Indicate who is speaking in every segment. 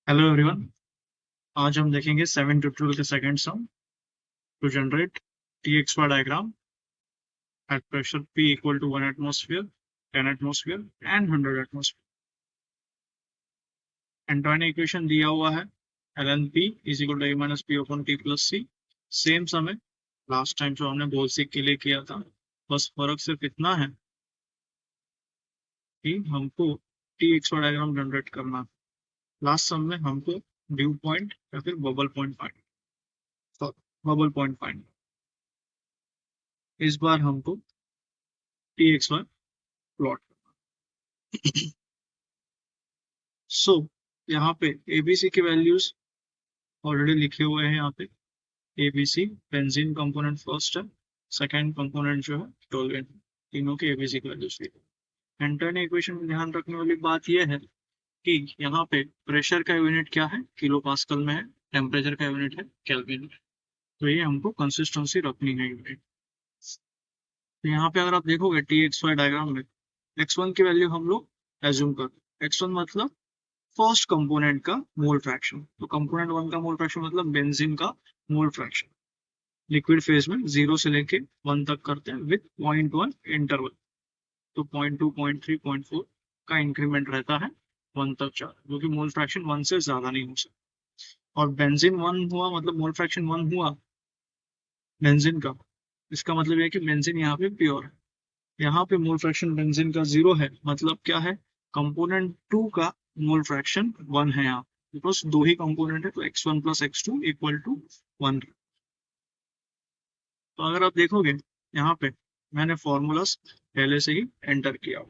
Speaker 1: Hello everyone. आज हम देखेंगे 7 ट्यूटोरियल के second sum to generate T x y diagram at pressure P equal to 1 atmosphere, 10 atmosphere and 100 atmosphere. Antoine equation दिया हुआ है ln P is equal to a minus P upon T plus C. Same sum है last time जो हमने गोल seek के लिए किया था, बस फर्क सिर्फ इतना है कि हमको t x y diagram generate करना है। लास्ट सम में हमको ड्यू पॉइंट या फिर बबल पॉइंट फाइंड। इस बार हमको टी एक्स वाई प्लॉट। सो यहाँ पे एबीसी के वैल्यूज ऑलरेडी लिखे हुए हैं। यहाँ पे एबीसी बेंजीन कंपोनेंट फर्स्ट है, सेकेंड कंपोनेंट जो है टोलुएंट, तीनों के एबीसी के वैल्यूज लिखे। एंटोनी इक्वेशन में ध्यान रखने वाली बात यह है कि यहाँ पे प्रेशर का यूनिट क्या है, किलो पास्कल में है, टेम्परेचर का यूनिट है केल्विन में। तो ये हमको कंसिस्टेंसी रखनी है यूनिट। तो यहाँ पे अगर आप देखोगे टी एक्स वाई डायग्राम में x1 की वैल्यू हम लोग एज्यूम करते हैं। x1 मतलब फर्स्ट कंपोनेंट का मोल फ्रैक्शन। तो कंपोनेंट 1 का मोल फ्रैक्शन मतलब बेंजीन का मोल फ्रैक्शन लिक्विड फेज में 0 से लेके 1 तक करते हैं विद 0.1 इंटरवल। तो 0.2, 0.3, 0.4 का इंक्रीमेंट रहता है 1 तक जा, जो कि मोल फ्रैक्शन 1 से ज्यादा नहीं हो सकता। और बेंजीन 1 हुआ मतलब मोल फ्रैक्शन 1 हुआ बेंजीन का, इसका मतलब यह है कि बेंजीन यहाँ पे प्योर है। यहाँ पे मोल फ्रैक्शन बेंजीन का 0 है, मतलब क्या है, कंपोनेंट 2 का मोल फ्रैक्शन 1 है। यहाँ बिकॉज दो ही कंपोनेंट है, तो x1 plus x2 equal to 1। तो अगर आप देखोगे यहाँ पे मैंने फॉर्मूलास पहले से ही एंटर किया।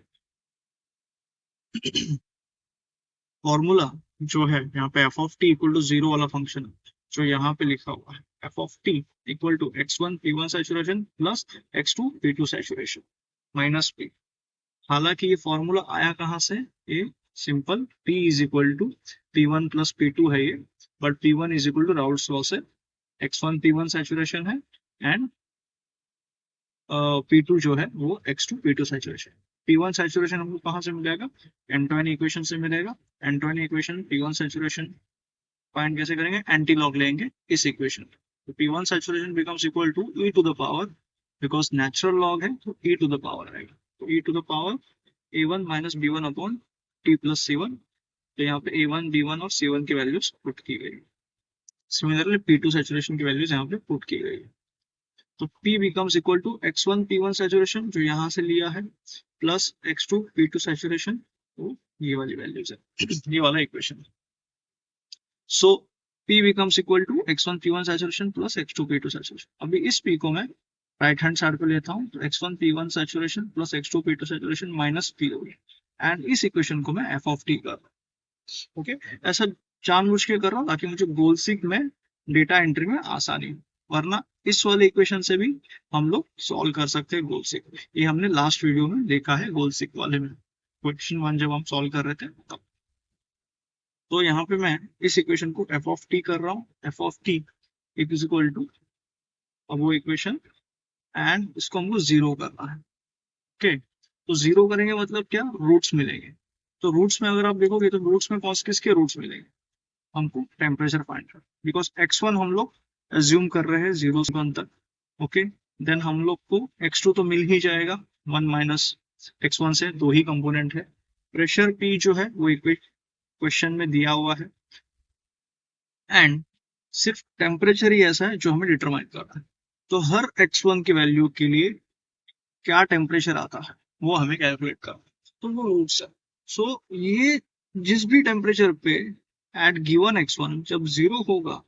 Speaker 1: फॉर्मूला जो है यहाँ पे f of t equal to 0 वाला फंक्शन जो यहाँ पे लिखा हुआ है, f of t equal to x1 p1 saturation plus x2 p2 saturation minus p। हालांकि ये फॉर्मूला आया कहाँ से, ये simple P is equal to P1 plus P2 है ये, but P1 is equal to Raoult's law से X1 P1 सैचुरेशन है एंड P2 जो है वो X2 P2 saturation. P1 saturation हमको कहाँ से मिलेगा, एंटोनी इक्वेशन से मिलेगा। Antony equation P1 saturation find कैसे करेंगे, एंटी लॉग लेंगे इस इक्वेशन। तो P1 saturation becomes equal to e to the power, because natural log है तो e टू द पावर आएगा। तो e to the power a1 minus b1 upon t plus c1। तो यहाँ पे a1 b1 और c1 की वैल्यूज पुट की गई। सिमिलरली p2 सैचुरेशन की वैल्यूज यहाँ पे पुट की गई। तो p becomes equal to x1 p1 saturation जो यहाँ से लिया है प्लस x2 p2 सैचुरेशन, तो ये वाली वैल्यूज है ये वाला इक्वेशन है। So p becomes equal to x1 p1 saturation plus x2 p2 saturation. अभी इस p को मैं राइट हैंड साइड पे लेता हूँ, तो x1 p1 saturation plus x2 p2 saturation minus p हो गया एंड इस इक्वेशन को मैं f ऑफ t कर रहा हूँ। ओके, ऐसा जानबूझ के कर रहा हूँ ताकि मुझे गोल सीक में डेटा एंट्री में आसानी हो, वरना इस वाले इक्वेशन से भी हम लोग सॉल्व कर सकते हैं गोल सीक। ये हमने लास्ट वीडियो में देखा है गोल सीक वाले में, क्वेश्चन 1 जब हम सॉल्व कर रहे थे तब। तो यहाँ पे मैं इस इक्वेशन को f ऑफ t कर रहा हूँ, f of t is equal to, अब वो इक्वेशन एंड इसको हमको 0 करना है। ओके, तो 0 करेंगे मतलब क्या, रूट्स मिलेंगे। तो रूट्स में अगर आप देखोगे तो रूट्स में कौन किसके रूट्स मिलेंगे, हमको टेम्परेचर फाइंड करना, बिकॉज x1 हम लोग एज्यूम कर रहे हैं 0 से 1 तक। ओके, देन हम लोग को x2 तो मिल ही जाएगा 1 माइनस x1 से, दो ही कंपोनेंट है। प्रेशर P जो है वो क्वेश्चन में दिया हुआ है एंड सिर्फ टेम्परेचर ही ऐसा है जो हमें डिटरमाइन करना है। तो हर x1 की वैल्यू के लिए क्या टेम्परेचर आता है वो हमें कैलकुलेट करना है, तो वो रूट्स है। सो ये जिस भी टेम्परेचर पे एट गिवन x1 जब 0 होगा,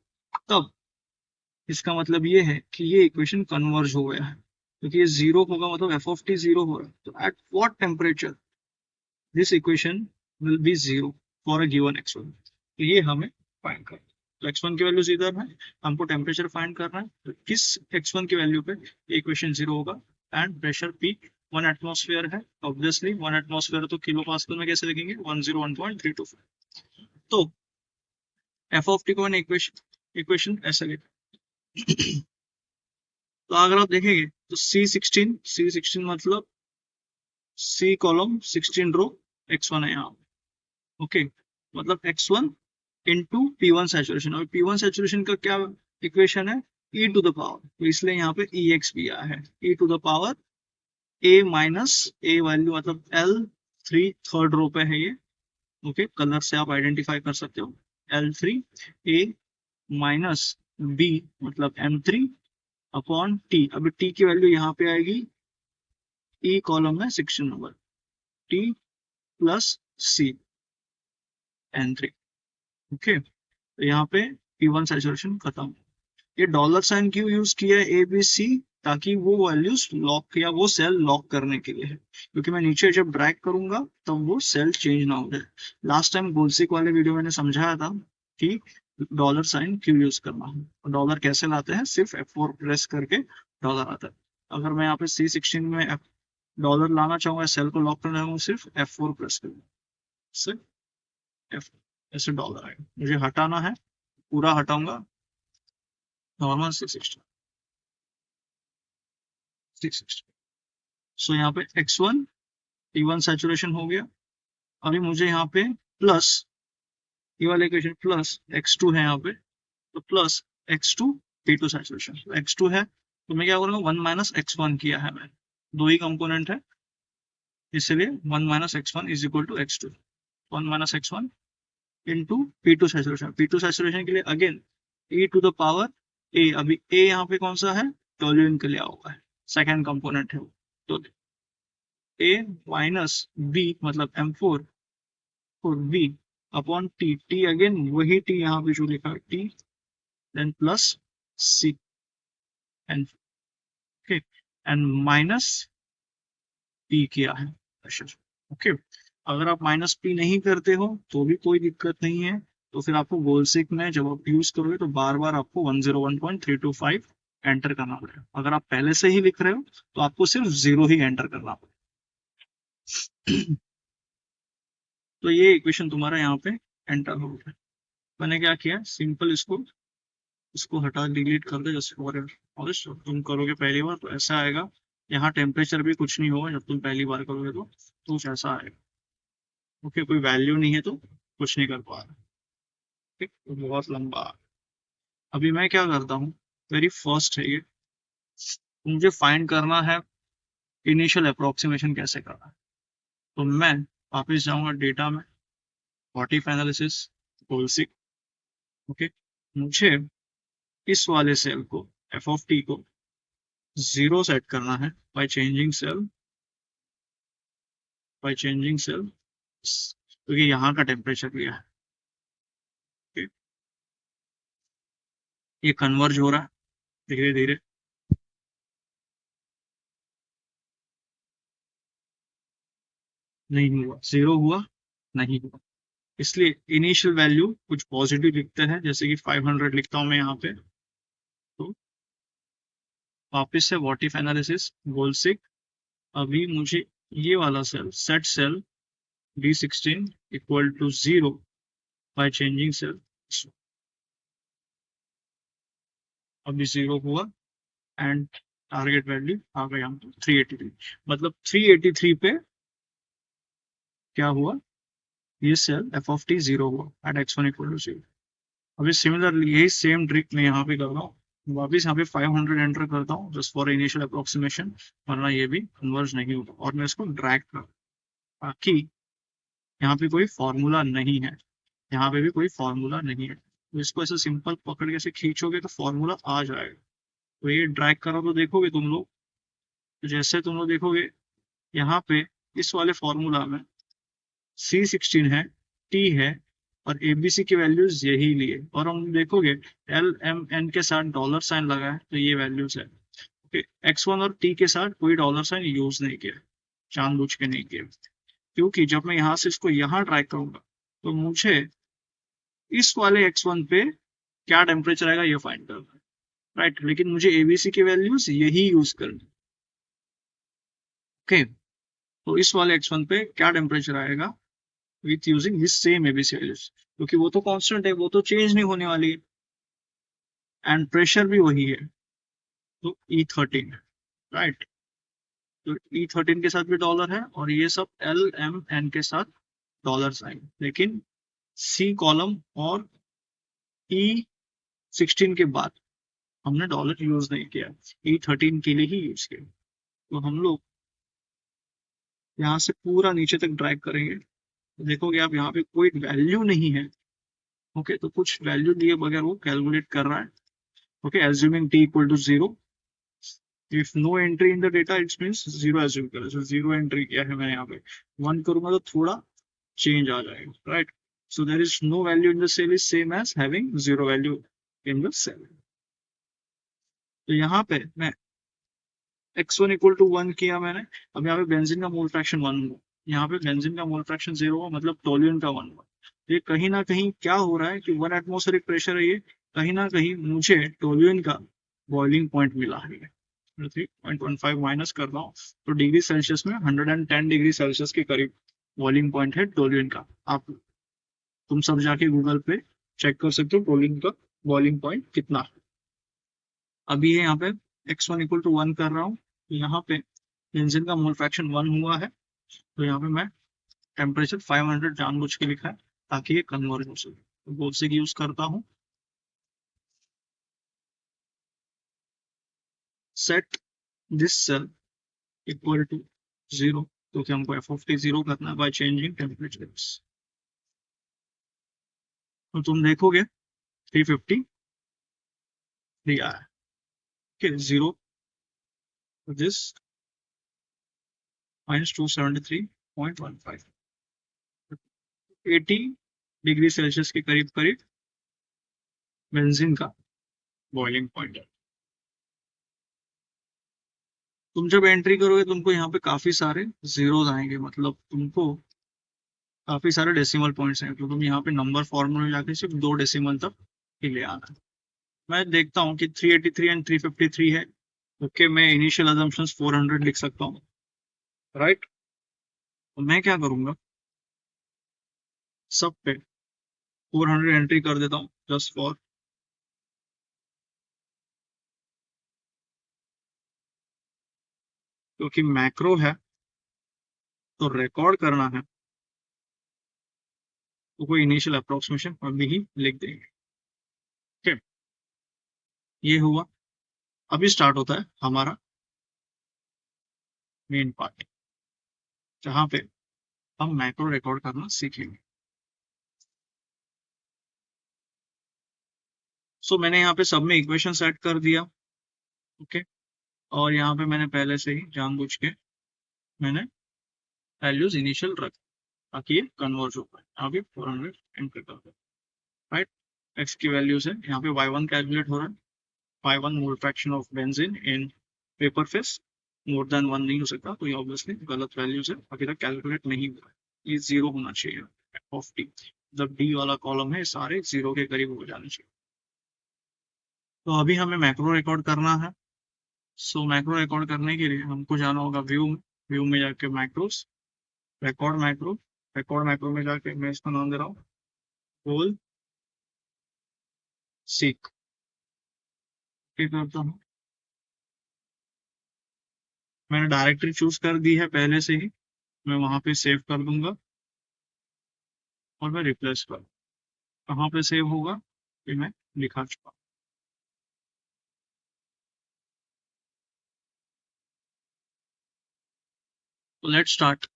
Speaker 1: तब इसका मतलब ये है कि ये इक्वेशन कन्वर्ज हो गया है, क्योंकि ये 0 होगा मतलब f ऑफ t 0 हो रहा है। तो at what temperature this equation will be 0 for a given x1, तो ये हमें फाइंड करना है। तो x1 की वैल्यू इधर है, हमको टेम्परेचर फाइंड करना है, तो किस x1 की वैल्यू पे इक्वेशन 0 होगा। एंड प्रेशर P 1 एटमॉस्फेयर है, ऑब्वियसली 1 एटमॉस्फेयर तो किलो पास्कल में कैसे लिखेंगे, 101.325। तो f ऑफ t को मैंने इक्वेशन ऐसे लिखा। तो अगर आप देखेंगे तो C16 मतलब C कॉलम 16 रो x1 है यहाँ। ओके, मतलब x1 इनटू P1 सैचुरेशन। और P1 सैचुरेशन का क्या इक्वेशन है, e टू द पावर, तो इसलिए यहाँ पे EX भी आया है, e to the power A minus A value मतलब L3 थर्ड रो पे है ये। ओके, कलर से आप आइडेंटिफाई कर सकते हो, L3 A माइनस B मतलब M3 अपॉन T। अभी T की वैल्यू यहाँ पे आएगी E कॉलम में section number, T plus C N3। Okay, तो यहाँ पे P1 सैचुरेशन खत्म। ये डॉलर साइन क्यों यूज किया है ABC, ताकि वो वैल्यूज लॉक या वो सेल लॉक करने के लिए है, क्योंकि मैं नीचे जब ड्रैग करूंगा तब वो सेल चेंज ना हो जाए। लास्ट टाइम गोल्सिक वाले वीडियो मैंने समझाया था कि डॉलर साइन क्यों यूज करना है, डॉलर कैसे लाते हैं, सिर्फ F4 प्रेस करके डॉलर आता है। अगर मैं यहाँ पे C16 में डॉलर लाना चाहूंगा, सेल को लॉक करना चाहूंगा, सिर्फ F4 प्रेस करूंगा, F ऐसे डॉलर आएगा। मुझे हटाना है, पूरा हटाऊंगा, नॉर्मल 660। सो यहाँ पे X1 T1 सैचुरेशन हो गया। अभी मुझे यहाँ पे प्लस ये वाला इक्वेशन प्लस X2 है यहाँ पे, तो plus X2 T2 saturation. X2 है तो मैं क्या करूँगा, 1 माइनस X1 किया है मैंने, दो ही कंपोनेंट है इसलिए 1 minus X1 is equal to X2। 1 minus X1 into P2 saturation. P2 saturation के लिए again e to the power A। अभी A यहाँ पे कौन सा है, टोल्यूइन के लिए हुआ है, सेकेंड कंपोनेंट है वो, तो A माइनस B मतलब M4 और B अपॉन T अगेन वही T यहाँ पे जो लिखा है T, then plus C and okay and minus P किया है प्रेशर। ओके, अगर आप माइनस P नहीं करते हो तो भी कोई दिक्कत नहीं है, तो फिर आपको गोल्सिक में जब आप यूज करोगे तो बार बार आपको 101.325 एंटर करना पड़ेगा। अगर आप पहले से ही लिख रहे हो तो आपको सिर्फ 0 ही एंटर करना पड़ेगा। तो ये इक्वेशन तुम्हारा यहाँ पे एंटर हो गया। मैंने क्या किया, सिंपल इसको इसको हटा डिलीट कर दे जैसे फॉर ऑनेस्ट। तुम करोगे पहली बार तो ऐसा आएगा, यहाँ टेम्परेचर भी कुछ नहीं होगा जब तुम पहली बार करोगे तो कुछ ऐसा आएगा। ओके, कोई वैल्यू नहीं है तो कुछ नहीं कर पा रहा। ठीक, तो बहुत लंबा। अभी मैं क्या करता हूँ, वेरी फर्स्ट है ये, मुझे फाइंड करना है इनिशियल अप्रोक्सीमेशन कैसे करना है। तो मैं वापिस जाऊंगा डेटा में, व्हाट एनालिसिस, गोल्सिक। ओके, मुझे इस वाले सेल को एफ ऑफ टी को 0 सेट करना है बाय चेंजिंग सेल, क्योंकि यहाँ का टेम्परेचर लिया है। okay? ये कन्वर्ज हो रहा है धीरे धीरे, नहीं हुआ, 0 हुआ नहीं हुआ, इसलिए इनिशियल वैल्यू कुछ पॉजिटिव लिखते हैं, जैसे कि 500 लिखता हूं मैं यहाँ पे। तो वापिस से व्हाट इफ एनालिसिस, गोल्सिक। अभी मुझे ये वाला cell set cell D16 equal to 0 by changing cell, अभी 0 हुआ एंड टारगेट वैल्यू आ गया 383। मतलब 383 पे क्या हुआ, ये सेल एफ ऑफ टी 0 हुआ एट x1 इक्वल टू 0। अभी सिमिलरली यही सेम ट्रिक मैं यहाँ पे कर रहा हूँ, वापिस यहाँ पे 500 एंटर करता हूँ जस्ट फॉर इनिशियल अप्रोक्सीमेशन, वरना ये भी कन्वर्ज नहीं होगा। और मैं इसको ड्रैग कर, ताकि यहाँ पे कोई फॉर्मूला नहीं है, यहाँ पे भी कोई फॉर्मूला नहीं है, तो इसको ऐसे सिंपल पकड़ के ऐसे खींचोगे तो फॉर्मूला आ जाएगा। तो ये ड्रैग करो तो देखोगे तुम लोग, तो जैसे तुम लोग देखोगे यहाँ पे इस वाले फॉर्मूला में C16 है, T है और ABC की वैल्यूज यही लिए, और हम देखोगे LMN के साथ डॉलर साइन लगा है तो ये वैल्यूज है। ओके, X1 और T के साथ कोई डॉलर साइन यूज नहीं किया, जानबूझ के नहीं किया, क्योंकि जब मैं यहाँ से इसको यहाँ ट्राई करूंगा तो मुझे इस वाले X1 पे क्या टेम्परेचर आएगा ये फाइंड करना है, राइट। लेकिन मुझे ABC की वैल्यूज यही यूज करनी। ओके, तो इस वाले X1 पे क्या टेम्परेचर आएगा with using this same ABC values, क्योंकि वो तो कांस्टेंट है, वो तो चेंज नहीं होने वाली है, एंड प्रेशर भी वही है, तो E13, राइट। तो E13 के साथ भी डॉलर है और ये सब LMN के साथ डॉलर साइन, लेकिन C कॉलम और E16 के बाद हमने डॉलर यूज नहीं किया, E13 के लिए ही यूज किया। तो हम लोग यहाँ से पूरा नीचे तक ड्रैग करेंगे, तो देखोगे आप यहाँ पे कोई वैल्यू नहीं है। ओके, तो कुछ वैल्यू दिए बगैर वो कैलकुलेट कर रहा है। Okay, assuming t equal to 0, if no entry in the data it's means 0 assume करें, so 0 एंट्री किया है मैंने यहाँ पे। 1 करूंगा तो थोड़ा चेंज आ जाएगा, right? So there is no value in the cell is same as having 0 value in the cell. तो यहाँ पे मैं x1 इक्वल टू 1 किया मैंने। अब यहाँ पे बेंजीन का मोल फ्रैक्शन 1 हुआ, यहाँ पे बेंजीन का मोल फ्रैक्शन 0 हुआ, मतलब टोल्यूएन का 1 हुआ। ये कहीं ना कहीं क्या हो रहा है कि 1 एटमॉस्फेरिक प्रेशर है ये, कहीं ना कहीं मुझे टोल्यूएन का बॉइलिंग पॉइंट मिला है। 3.15 माइनस कर रहा हूँ, तो डिग्री सेल्सियस में 110 डिग्री सेल्सियस के करीब बॉइलिंग पॉइंट है टोल्यूएन का। आप तुम सब जाके गूगल पे चेक कर सकते हो टोल्यूएन का बॉइलिंग पॉइंट कितना है। अभी ये यहाँ पे x1 इक्वल टू 1 कर रहा हूँ, तो यहाँ पे बेंजीन का मोल फ्रैक्शन 1 हुआ है, तो यहाँ पे मैं टेम्परेचर 500 जानबूझ के लिखा है ताकि ये कन्वर्ज हो सके। तो बोल्सिक यूज करता हूँ, set this cell equal to 0, क्योंकि हमको एफ ऑफ टी 0 करना है बाय चेंजिंग टेम्परेचर। तो तुम देखोगे 353 आया है। Okay, 0 this minus 273.15, 80 degree Celsius के करीब करीब बेंजीन का बॉइलिंग पॉइंट है। तुम जब एंट्री करोगे तुमको यहाँ पे काफी सारे जीरोस आएंगे, मतलब तुमको काफी सारे डेसिमल पॉइंट्स हैं, तो तुम यहाँ पे नंबर फॉर्मूला में जाके सिर्फ 2 डेसिमल तक ही ले आना है। मैं देखता हूँ कि 383 एंड 353 है। ओके, मैं इनिशियल अजम्पशंस 400 लिख सकता हूँ, राइट? तो मैं क्या करूंगा, सब पे 400 एंट्री कर देता हूँ जस्ट फॉर, क्योंकि मैक्रो है तो रिकॉर्ड करना है, तो कोई इनिशियल अप्रोक्सीमेशन अभी ही लिख देंगे। ठीक, ये हुआ। अभी स्टार्ट होता है हमारा मेन पार्ट, जहाँ पे हम मैक्रो रिकॉर्ड करना सीखेंगे। सो मैंने यहाँ पे सब में इक्वेशन सेट कर दिया। ओके, और यहाँ पे मैंने पहले से ही जानबूझ के मैंने वैल्यूज इनिशियल रख, ताकि ये कन्वर्ज हो पाए। यहाँ पे 400 एंटर कर दो, राइट? एक्स की वैल्यूज है, यहाँ पे y1 कैलकुलेट हो रहा है, y1 mole fraction of benzene in paper face, more than 1 नहीं हो सकता, तो ये ऑब्वियसली गलत वैल्यूज है, अभी तक कैलकुलेट नहीं हुआ है। ये 0 होना चाहिए ऑफ टी, जब डी वाला कॉलम है सारे 0 के करीब हो जाने चाहिए। तो अभी हमें मैक्रो रिकॉर्ड करना है। सो मैक्रो रिकॉर्ड करने के लिए हमको जाना होगा व्यू में, व्यू में जाके macros, record macro, record macro में जाके मैं इसका नाम दे रहा हूँ होल सीक। करता हूँ, मैंने डायरेक्टरी चूज कर दी है पहले से ही, मैं वहां पे सेव कर दूंगा और मैं रिप्लेस कर, कहाँ पे सेव होगा ये मैं लिखा चुका। तो लेट स्टार्ट।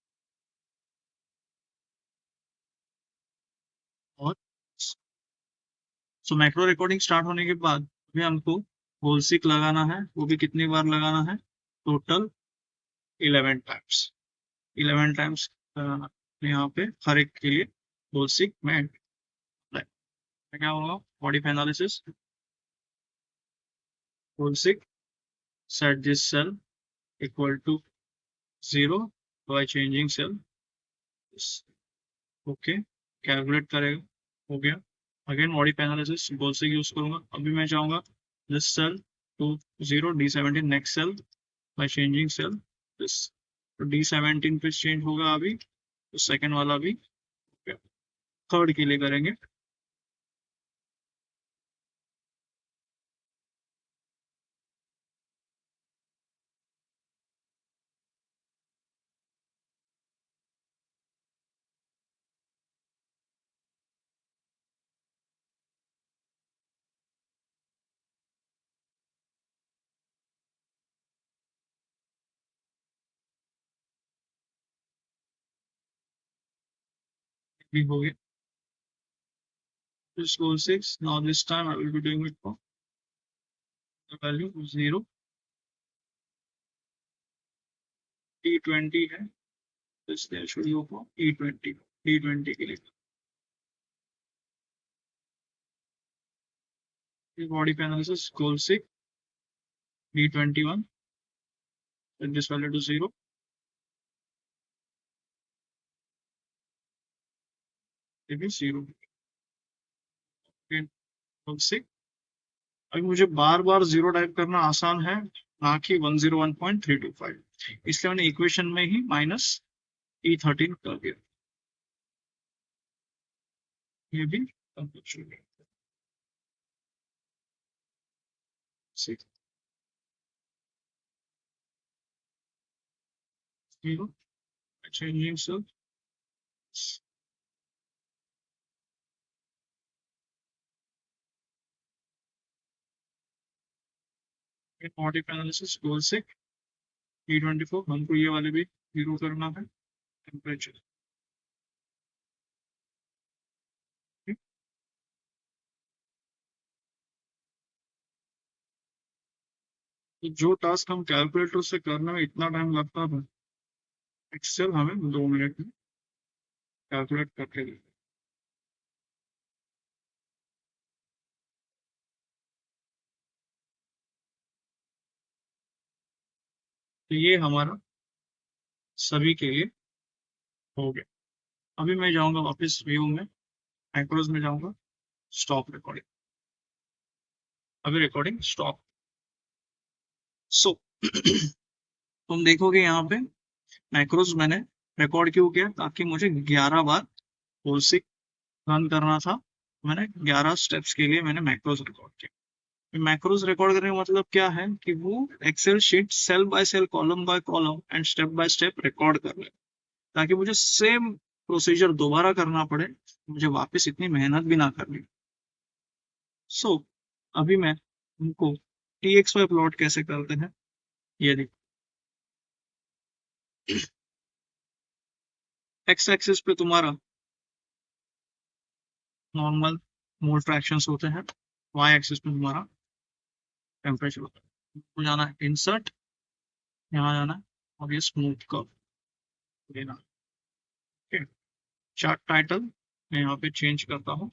Speaker 1: और सो मैक्रो रिकॉर्डिंग स्टार्ट होने के बाद अभी हमको होल सीक लगाना है, वो भी कितनी बार लगाना है, टोटल 11 टाइम्स। 11 टाइम्स यहाँ पे हर एक के लिए होल सीक में apply। क्या होगा, body analysis, goal seek, set this cell equal to 0 by changing cell, okay, calculate करेगा, हो गया। अगेन बॉडी एनालिसिस गोल से यूज करूंगा, अभी मैं चाहूंगा this cell to 0 D17 next cell by changing cell this, तो D17 पे चेंज होगा अभी, तो सेकंड वाला भी, थर्ड के लिए करेंगे। भी हो गया. This goal 6. Now this time I will be doing it for the value 0. T20 है, this there should go for E20. D20 के लिए body पे analysis goal 6 D21, set this value to 0. ये भी 0. goal 6. अभी मुझे बार बार 0 टाइप करना आसान है, ना कि 101.325, इसलिए मैंने इक्वेशन में ही माइनस E13 कर दिया. ये भी 6 0 changing so body analysis goal 6 E24. हमको ये वाले भी 0 करना है. टेम्परेचर तो जो टास्क हम कैलकुलेटर से करने में इतना टाइम लगता था, एक्सेल हमें 2 मिनट में कैलकुलेट करके देता. तो ये हमारा सभी के लिए हो गया. अभी मैं जाऊंगा वापस व्यू में, मैक्रोज में जाऊंगा, स्टॉप रिकॉर्डिंग. अभी रिकॉर्डिंग स्टॉप. सो तुम देखोगे यहाँ पे मैक्रोज मैंने रिकॉर्ड क्यों किया, ताकि मुझे 11 बार होलसिक रन करना था. मैंने 11 स्टेप्स के लिए मैंने मैक्रोज रिकॉर्ड किया. मैक्रोज रिकॉर्ड करने का मतलब क्या है कि वो Excel sheet cell by cell, column by column and step by step record कर ले, ताकि मुझे सेम प्रोसीजर दोबारा करना पड़े, मुझे वापस इतनी मेहनत भी ना करनी. सो अभी मैं उनको TXY प्लॉट कैसे करते हैं ये देखो. एक्स एक्सिस पे तुम्हारा नॉर्मल मोल फ्रैक्शंस होते हैं, वाई एक्सिस पे तुम्हारा टेम्परेचर होता है. तो जाना है इंसर्ट, यहाँ जाना है और ये स्मूथ कर्व देना. ठीक है. चार्ट टाइटल मैं यहाँ पे चेंज करता हूँ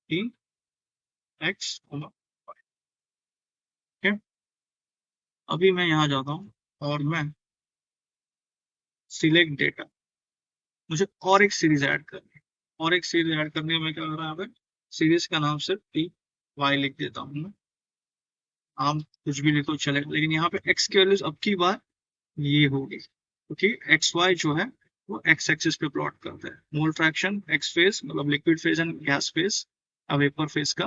Speaker 1: TX. ठीक है. अभी मैं यहाँ जाता हूँ और मैं सिलेक्ट डेटा, मुझे और एक सीरीज ऐड करनी है. और एक सीरीज ऐड करने में क्या कर रहा है, सीरीज का नाम सिर्फ TY लिख देता हूँ मैं. आप कुछ भी लिखो चलेगा, लेकिन यहाँ पे एक्स की वैल्यूज अब की बार ये होगी, क्योंकि एक्स वाई जो है वो एक्स एक्सिस पे प्लॉट करते हैं. मोल फ्रैक्शन एक्स फेज मतलब liquid phase and gas phase, vapour phase का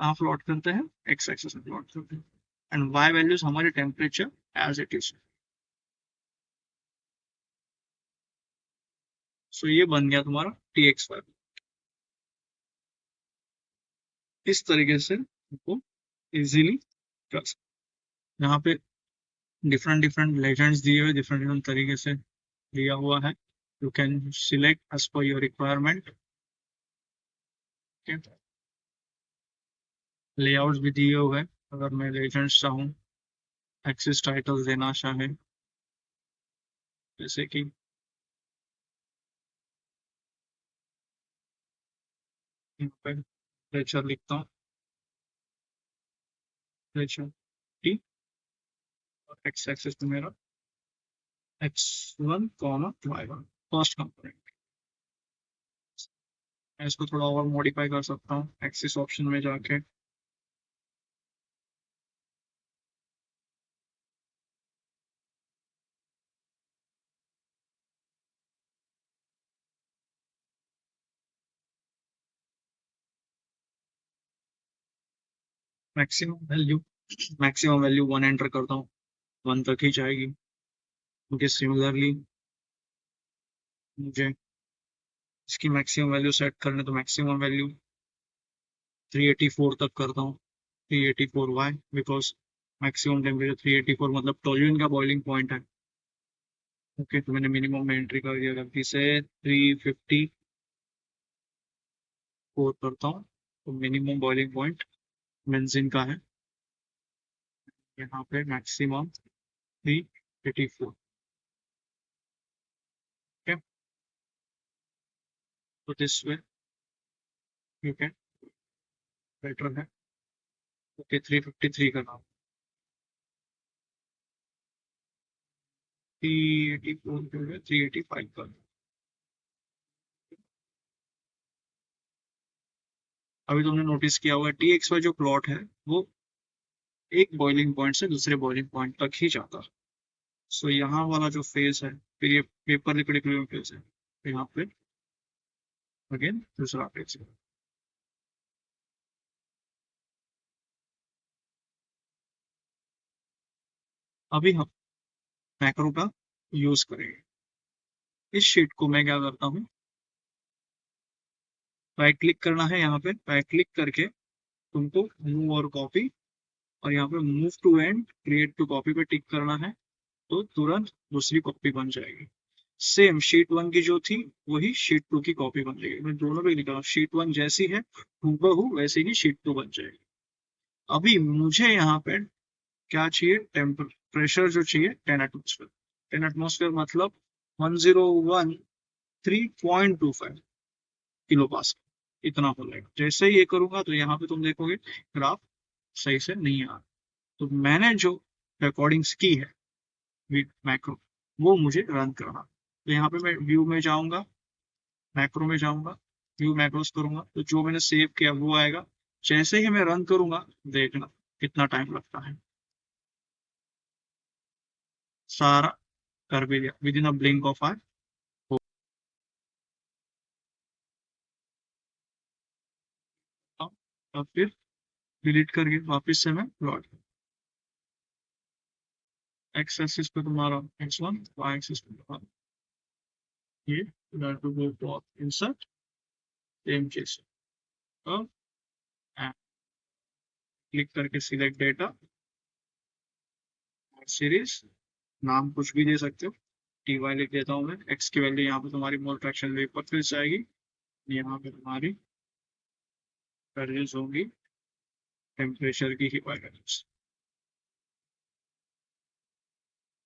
Speaker 1: आप प्लॉट करते हैं, एक्स एक्सिस पे प्लॉट करते हैं. एंड वाई वैल्यूज हमारे टेम्परेचर एज इट इज. सो ये बन गया तुम्हारा TXY. इस तरीके से आपको इजीली कर सकते. यहाँ पे डिफरेंट डिफरेंट लेजेंड्स दिए हुए, डिफरेंट डिफरेंट तरीके से दिया हुआ है. You can select as per your requirement. Layouts भी दिए हुए हैं, अगर मैं लेजेंड्स चाहूँ एक्सिस टाइटल देना चाहे, जैसे कि यहाँ पे टेम्परेचर लिखता हूँ, टेम्परेचर T, और एक्स एक्सिस पे मेरा X1 Y1 फर्स्ट कंपोनेंट. मैं इसको थोड़ा और मॉडिफाई कर सकता हूँ एक्सिस ऑप्शन में जाके. मैक्सिमम वैल्यू 1 एंटर करता हूँ, 1 तक ही जाएगी. क्योंकि सिमिलरली मुझे इसकी मैक्सिमम वैल्यू सेट करने, तो मैक्सिमम वैल्यू 384 तक करता हूँ. 384 वाई, बिकॉज मैक्सिमम टेम्परेचर 384 मतलब टॉल्यून का बॉइलिंग पॉइंट है. ओके, तो मैंने मिनिमम में एंट्री कर दिया गलती से 350. 4 करता हूँ तो मिनिमम बॉइलिंग पॉइंट बेंजीन का है यहाँ पे मैक्सिमम 384। okay, तो this way you can better है। ओके 353 का नाम 384 जो है 385 का। अभी तुमने नोटिस किया होगा टी एक्स वाई जो प्लॉट है वो एक बॉइलिंग पॉइंट से दूसरे बॉइलिंग पॉइंट तक ही जाता है। सो यहाँ वाला जो फेज है फिर ये पेपर लिक्विड इक्विलिब्रियम फेज है तो यहाँ पे अगेन दूसरा फेज है। अभी हम मैक्रो का यूज करेंगे। इस शीट को मैं क्या करता हूँ, राइट क्लिक करना है यहाँ पे, राइट क्लिक करके तुमको मूव और कॉपी और यहाँ पे move to end create to copy पे टिक करना है तो तुरंत दूसरी कॉपी बन जाएगी। सेम शीट वन की जो थी वही शीट टू की कॉपी बन जाएगी। मैं दोनों पे लिख रहा हूँ शीट वन जैसी है हूबहू वैसे ही शीट टू बन जाएगी। अभी मुझे यहाँ पे क्या चाहिए, टेम्पर प्रेशर जो चाहिए 10 एटमोस्फेयर। 10 एटमोस्फेयर मतलब 1013.25 किलो पास्कल इतना हो जाएगा। जैसे ही ये करूंगा तो यहाँ पे तुम देखोगे ग्राफ सही से नहीं आ रहा। तो मैंने जो रिकॉर्डिंग्स की है विद मैक्रो वो मुझे रन करना। तो यहाँ पे मैं व्यू में जाऊंगा, मैक्रो में जाऊंगा, व्यू मैक्रोस करूंगा तो जो मैंने सेव किया वो आएगा। जैसे ही मैं रन करूंगा देखना कितना टाइम लगता है। सारा कर भी दिया within a blink of eye. और फिर डिलीट करके वापस से मैं लॉग एक्स एक्सिस पे तुम्हारा x1, वाई एक्सिस पे तुम्हारा ये to go for insert same चीज। अब क्लिक करके सिलेक्ट डेटा सीरीज, नाम कुछ भी दे सकते हो, टी वाई लिख देता हूँ मैं। एक्स की वैल्यू यहाँ पे तुम्हारी मोल फ्रैक्शन वेपर फिल जाएगी, यहाँ पे तुम्हारी वैल्यूज होंगी टेम्परेचर की ही वैल्यूज।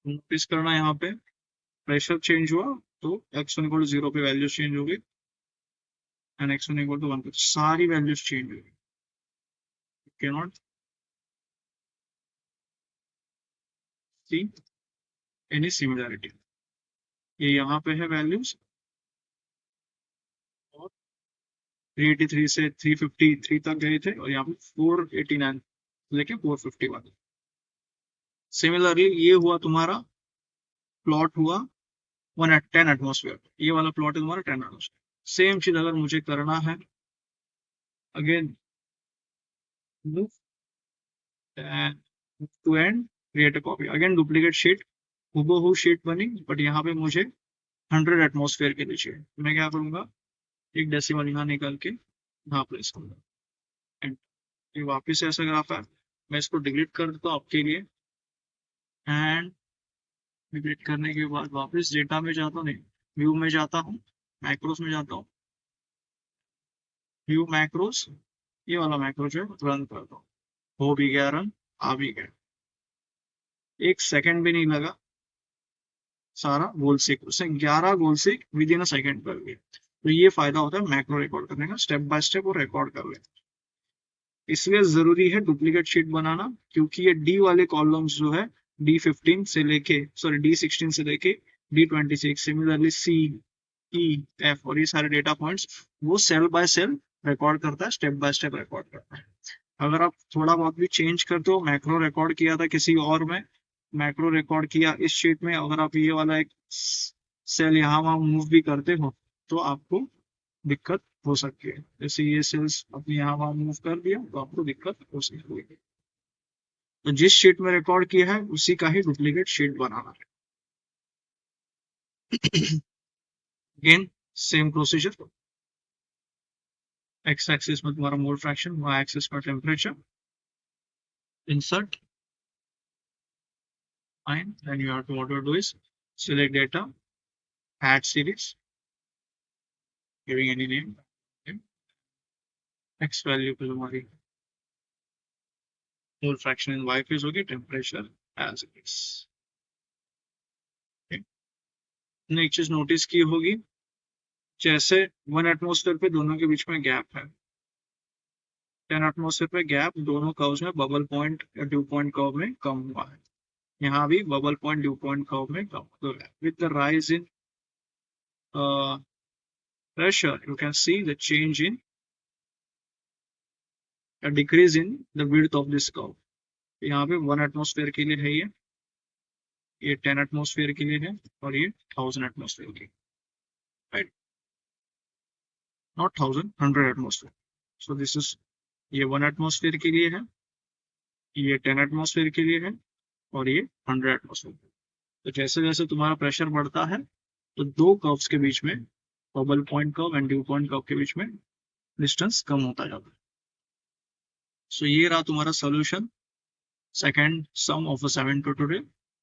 Speaker 1: नोटिस करना यहाँ पे प्रेशर चेंज हुआ तो x1 इक्वल टू 0 पे वैल्यूज चेंज हो गई एंड x1 इक्वल टू 1 पे सारी वैल्यूज चेंज हो गई। Can not see any similarity. ये यहाँ पे है वैल्यूज और 383 से 353 तक गए थे और यहाँ पे 489 लेके 451। सिमिलरली ये हुआ तुम्हारा प्लॉट हुआ 10 एटमोस्फेयर, ये वाला प्लॉट है तुम्हारा 10 एटमोस्फेयर। सेम चीज अगर मुझे करना है again move to end create a copy, again duplicate sheet हूबहू शीट बनी बट यहाँ पे मुझे 100 एटमोस्फेयर के लिए चाहिए। मैं क्या करूंगा एक डेसिमल यहाँ निकाल के यहाँ प्लेस करूंगा एंड ये वापिस ऐसा ग्राफ है। मैं इसको डिलीट कर देता हूँ आपके लिए एंड डिलीट करने के बाद वापस डेटा में जाता हूँ, नहीं व्यू में जाता हूँ, मैक्रोस में जाता हूँ, व्यू मैक्रोस ये वाला मैक्रो जो है रन करता हूँ। हो भी गया रन, आ भी गया, एक सेकंड भी नहीं लगा, सारा गोल सीक उसने 11 goal seek within a second कर दिया। तो ये फायदा होता है मैक्रो रिकॉर्ड करने का, स्टेप बाय स्टेप वो रिकॉर्ड कर ले। इसलिए जरूरी है डुप्लीकेट शीट बनाना क्योंकि ये डी वाले कॉलम्स जो है D15 से लेके सॉरी D16 से लेके D26 सिमिलरली सी ई एफ और ये सारे डेटा पॉइंट्स वो सेल बाय सेल रिकॉर्ड करता है, स्टेप बाय स्टेप रिकॉर्ड करता है। अगर आप थोड़ा बहुत भी चेंज करते हो, मैक्रो रिकॉर्ड किया था किसी और में, मैक्रो रिकॉर्ड किया इस शीट में, अगर आप ये वाला एक सेल यहाँ वहां मूव भी करते हो तो आपको दिक्कत हो सकती है। जैसे ये सेल्स अपने यहाँ वहां मूव कर दिया तो आपको दिक्कत हो सकती है। तो जिस शीट में रिकॉर्ड किया है उसी का ही डुप्लीकेट शीट बनाना है। Again same procedure, x axis में तुम्हारा मोल फ्रैक्शन, वाई एक्सिस में temperature, insert fine, then you have to what to do is select data, add series, giving any name, okay. X value पे हमारी mole fraction in y phase होगी, temperature as it is. एक चीज notice की होगी, जैसे 1 atmosphere पे दोनों के बीच में गैप है, 10 एटमॉस्फेयर पे गैप दोनों कर्व्स में बबल पॉइंट या ड्यू पॉइंट कर्व में कम हुआ है, यहाँ भी bubble point due point curve में कम हुआ है। With the rise in pressure you can see the change in a decrease in the width of this curve। यहाँ पे 1 एटमॉस्फेयर के लिए है, ये 10 एटमॉस्फेयर के लिए है, और ये 1000 एटमॉस्फेयर के लिए, right, not 1000, 100 atmosphere. So this is, ये 1 एटमॉस्फेयर के लिए है, ये 10 एटमॉस्फेयर के लिए है, और ये 100 एटमॉस्फेयर। तो जैसे जैसे तुम्हारा प्रेशर बढ़ता है तो दो कर्व्स के बीच में, bubble point curve and due point curve के बीच में डिस्टेंस कम होता जाता है। सो ये रहा तुम्हारा solution, second sum of 7 to today.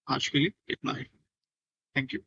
Speaker 1: आज के लिए इतना ही, थैंक यू।